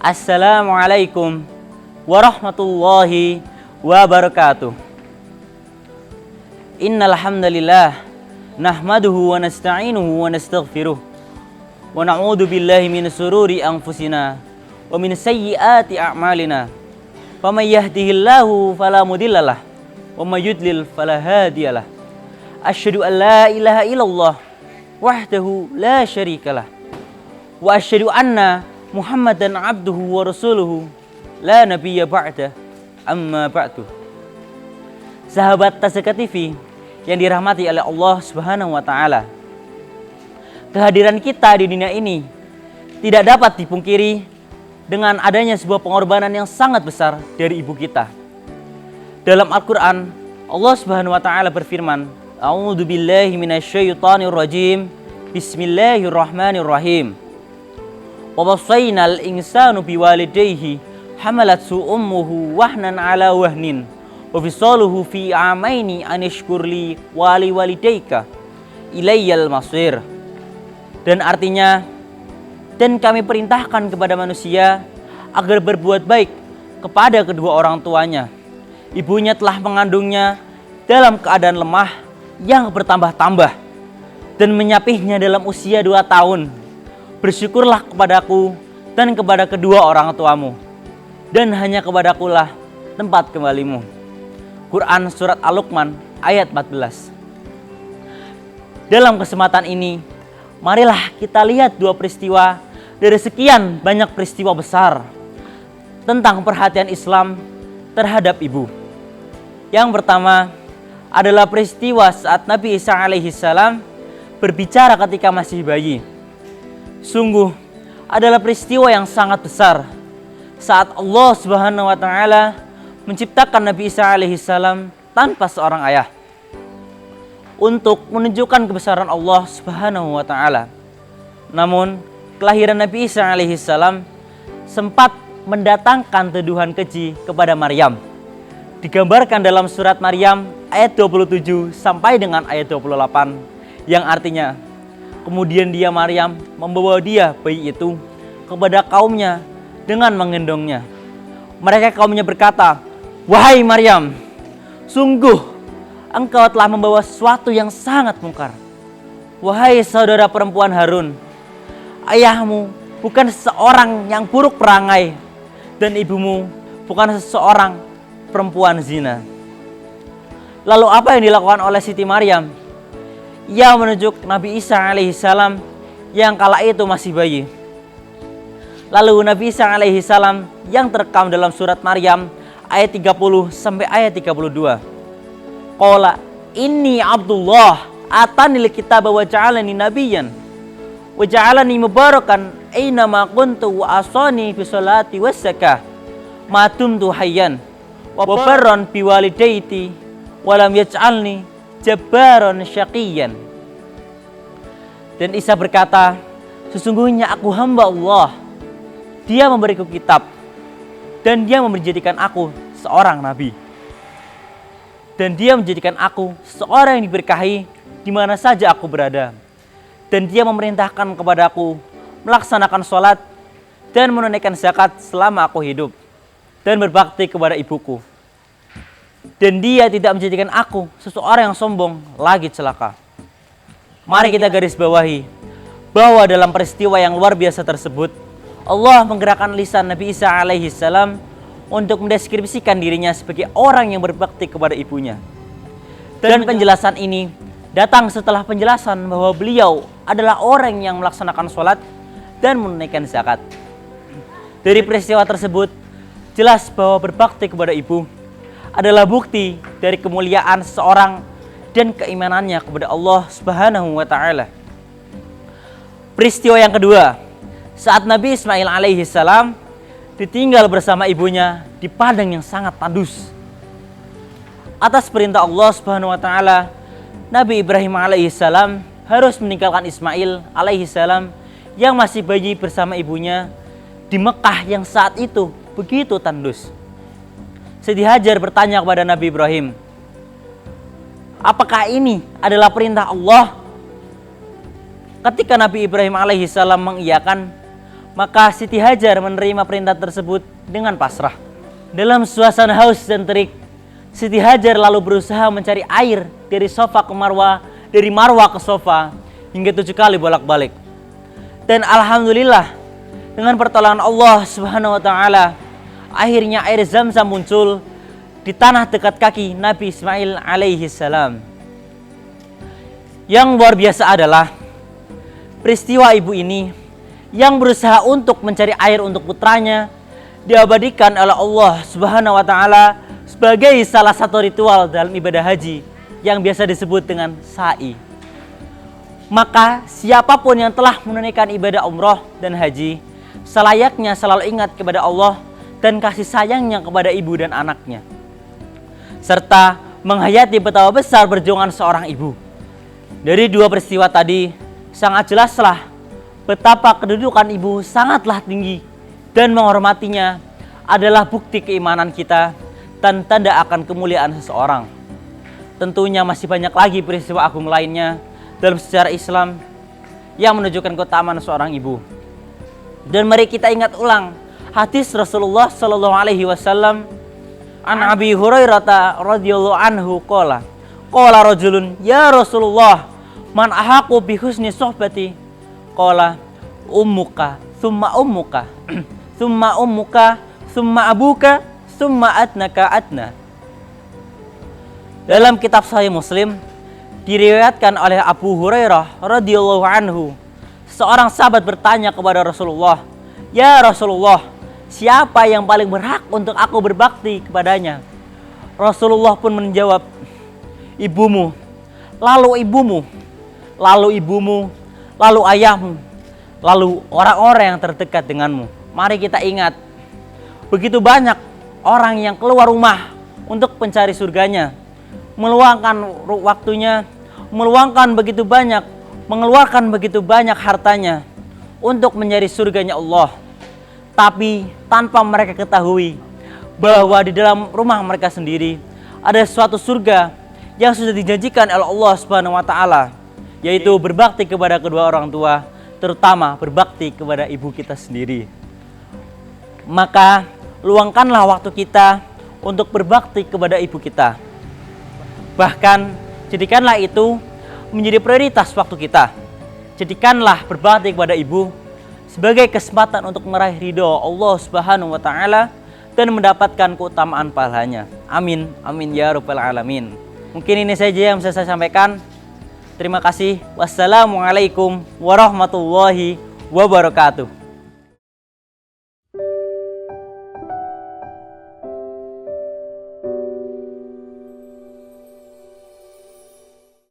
Assalamualaikum warahmatullahi wabarakatuh. Innal hamdalillah nahmaduhu wa nasta'inuhu wa nastaghfiruh wa na'udzu billahi min shururi anfusina wa min sayyiati a'malina. Faman yahdihillahu fala mudhillalah wa may yudlil fala hadiyalah. Asyhadu an la ilaha illallah wahdahu la syarikalah wa asyhadu anna Muhammadan abduhu wa rasuluhu la nabiyya ba'da amma ba'du. Sahabat Taseka TV yang dirahmati oleh Allah Subhanahu wa taala. Kehadiran kita di dunia ini tidak dapat dipungkiri dengan adanya sebuah pengorbanan yang sangat besar dari ibu kita. Dalam Al-Qur'an, Allah Subhanahu wa taala berfirman, A'udzu billahi minasyaitonir rajim. Bismillahirrahmanirrahim. Wa wassaynal insanu biwalidayhi hamalathu ummuhu wahnan ala wahnin wa fisaluhu fi amaini an ishkurli wa liwalidayka ilayyal masir. Dan artinya, dan kami perintahkan kepada manusia agar berbuat baik kepada kedua orang tuanya. Ibunya telah mengandungnya dalam keadaan lemah yang bertambah-tambah dan menyapihnya dalam usia 2 tahun. Bersyukurlah kepadaku dan kepada kedua orang tuamu, dan hanya kepadakulah tempat kembalimu. Quran Surat Al-Luqman ayat 14. Dalam kesempatan ini, marilah kita lihat 2 peristiwa dari sekian banyak peristiwa besar tentang perhatian Islam terhadap ibu. Yang pertama adalah peristiwa saat Nabi Isa alaihissalam berbicara ketika masih bayi. Sungguh adalah peristiwa yang sangat besar saat Allah Subhanahu wa taala menciptakan Nabi Isa alaihissalam tanpa seorang ayah, untuk menunjukkan kebesaran Allah Subhanahu wa taala. Namun, kelahiran Nabi Isa alaihissalam sempat mendatangkan tuduhan keji kepada Maryam. Digambarkan dalam surat Maryam ayat 27 sampai dengan ayat 28, yang artinya, kemudian dia Maryam membawa dia bayi itu kepada kaumnya dengan menggendongnya. Mereka kaumnya berkata, "Wahai Maryam, sungguh engkau telah membawa sesuatu yang sangat mungkar. Wahai saudara perempuan Harun, ayahmu bukan seorang yang buruk perangai dan ibumu bukan seseorang perempuan zina." Lalu apa yang dilakukan oleh Siti Maryam? Ia menunjuk Nabi Isa alaihissalam yang kala itu masih bayi. Lalu Nabi Isa alaihissalam yang terekam dalam surat Maryam ayat 30 sampai ayat 32. Qala inni Abdullah atanil kitaba wa ja'alani nabiyyan wa ja'alani mubarakan aina ma kuntu wa asani fi sholati was zakah ma dumtu hayyan wa barran bi walidaiti wa lam yaj'alni jabbaron syaqiyan. Dan Isa berkata, sesungguhnya aku hamba Allah. Dia memberiku kitab dan dia menjadikan aku seorang nabi. Dan dia menjadikan aku seorang yang diberkahi di mana saja aku berada. Dan dia memerintahkan kepadaku melaksanakan sholat dan menunaikan zakat selama aku hidup dan berbakti kepada ibuku. Dan dia tidak menjadikan aku seseorang yang sombong lagi celaka. Mari kita garis bawahi bahwa dalam peristiwa yang luar biasa tersebut, Allah menggerakkan lisan Nabi Isa alaihissalam untuk mendeskripsikan dirinya sebagai orang yang berbakti kepada ibunya. Dan penjelasan ini datang setelah penjelasan bahwa beliau adalah orang yang melaksanakan sholat dan menunaikan zakat. Dari peristiwa tersebut, jelas bahwa berbakti kepada ibu adalah bukti dari kemuliaan seseorang dan keimanannya kepada Allah Subhanahu wa taala. Peristiwa yang kedua, saat Nabi Ismail alaihissalam ditinggal bersama ibunya di padang yang sangat tandus. Atas perintah Allah Subhanahu wa taala, Nabi Ibrahim alaihissalam harus meninggalkan Ismail alaihissalam yang masih bayi bersama ibunya di Mekah yang saat itu begitu tandus. Siti Hajar bertanya kepada Nabi Ibrahim, apakah ini adalah perintah Allah? Ketika Nabi Ibrahim alaihissalam mengiyakan, Maka Siti Hajar menerima perintah tersebut dengan pasrah. Dalam suasana haus dan terik, Siti Hajar lalu berusaha mencari air dari sofa ke Marwah, dari Marwah ke sofa, hingga 7 kali bolak-balik. Dan alhamdulillah, dengan pertolongan Allah Subhanahu wa taala, akhirnya air Zam-Zam muncul di tanah dekat kaki Nabi Ismail alaihi salam. Yang luar biasa adalah peristiwa ibu ini yang berusaha untuk mencari air untuk putranya diabadikan oleh Allah Subhanahu wa taala sebagai salah satu ritual dalam ibadah haji yang biasa disebut dengan sa'i. Maka siapapun yang telah menunaikan ibadah umroh dan haji, selayaknya selalu ingat kepada Allah dan kasih sayangnya kepada ibu dan anaknya, serta menghayati betapa besar perjuangan seorang ibu. Dari dua peristiwa tadi, sangat jelaslah betapa kedudukan ibu sangatlah tinggi, dan menghormatinya adalah bukti keimanan kita dan tanda akan kemuliaan seseorang. Tentunya masih banyak lagi peristiwa agung lainnya dalam sejarah Islam yang menunjukkan keutamaan seorang ibu. Dan mari kita ingat ulang hadis Rasulullah sallallahu alaihi wasallam an Abi Hurairah radhiyallahu anhu qala rajulun ya Rasulullah man ahaqu bi husni suhbati qala ummuka thumma ummuka thumma ummuka thumma abuka thumma adnaka adna. Dalam kitab Sahih Muslim diriwayatkan oleh Abu Hurairah radhiyallahu anhu, seorang sahabat bertanya kepada Rasulullah, "Ya Rasulullah, siapa yang paling berhak untuk aku berbakti kepadanya?" Rasulullah pun menjawab, "Ibumu, lalu ibumu, lalu ibumu, lalu ayahmu, lalu orang-orang yang terdekat denganmu." Mari kita ingat, begitu banyak orang yang keluar rumah untuk mencari surganya, meluangkan waktunya, meluangkan begitu banyak, mengeluarkan begitu banyak hartanya untuk mencari surganya Allah. Tapi tanpa mereka ketahui bahwa di dalam rumah mereka sendiri ada suatu surga yang sudah dijanjikan oleh Allah Subhanahu wa taala, yaitu berbakti kepada kedua orang tua, terutama berbakti kepada ibu kita sendiri. Maka luangkanlah waktu kita untuk berbakti kepada ibu kita. Bahkan jadikanlah itu menjadi prioritas waktu kita. Jadikanlah berbakti kepada ibu sebagai kesempatan untuk meraih ridho Allah Subhanahu wa taala dan mendapatkan keutamaan pahalanya. Amin, amin ya rabbal alamin. Mungkin ini saja yang bisa saya sampaikan. Terima kasih. Wassalamualaikum warahmatullahi wabarakatuh.